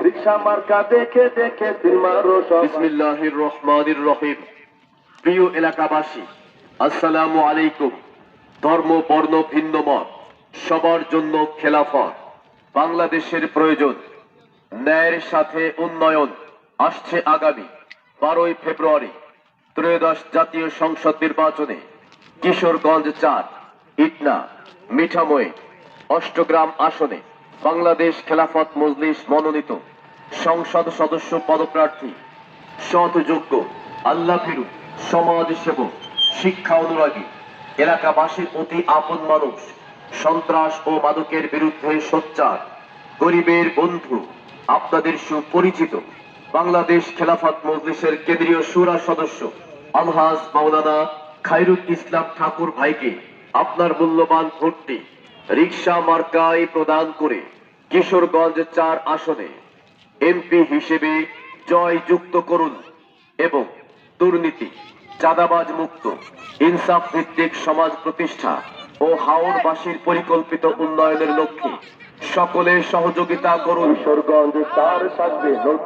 রিক্সা মার্কা দেখে দেখে সিলমারো সব। বিসমিল্লাহির রহমানির রহিম। প্রিয় এলাকাবাসী, আসসালামু আলাইকুম। ধর্ম বর্ণ ভিন্ন মত সবার জন্য খেলাফত। বাংলাদেশের প্রয়োজন, ন্যায়ের সাথে উন্নয়ন। আসছে আগামী 12ই ফেব্রুয়ারি ত্রয়োদশ জাতীয় সংসদ নির্বাচনে কিশোরগঞ্জ 4, ইটনা, মিঠামই, অষ্টগ্রাম আসনে বাংলাদেশ খেলাফত মজলিস মনোনীত সংসদ সদস্য পদপ্রার্থী সৎ, যোগ্য, আল্লাহভীরু, সমাজ সেবক, শিক্ষা অনুরাগী, এলাকাবাসীর অতি আপন মানুষ, সন্ত্রাস ও মাদকের বিরুদ্ধে সোচ্চার, গরিবের বন্ধু, আপনাদের সুপরিচিত বাংলাদেশ খেলাফত মজলিসের কেন্দ্রীয় শুরা সদস্য আলহাজ মাওলানা খায়রুল ইসলাম ঠাকুর ভাইকে আপনার মূল্যবান ভোটটি রিকশা মার্কায় প্রদান করে কিশোরগঞ্জ 4 আসনে এমপি হিসেবে জয়যুক্ত করুন এবং দুর্নীতি, চাঁদাবাজ মুক্ত, ইনসাফ ভিত্তিক সমাজ প্রতিষ্ঠা ও হাওরবাসীর পরিকল্পিত উন্নয়নের লক্ষ্যে সকলের সহযোগিতা করুন। কিশোরগঞ্জ 4 থাকবে নতুন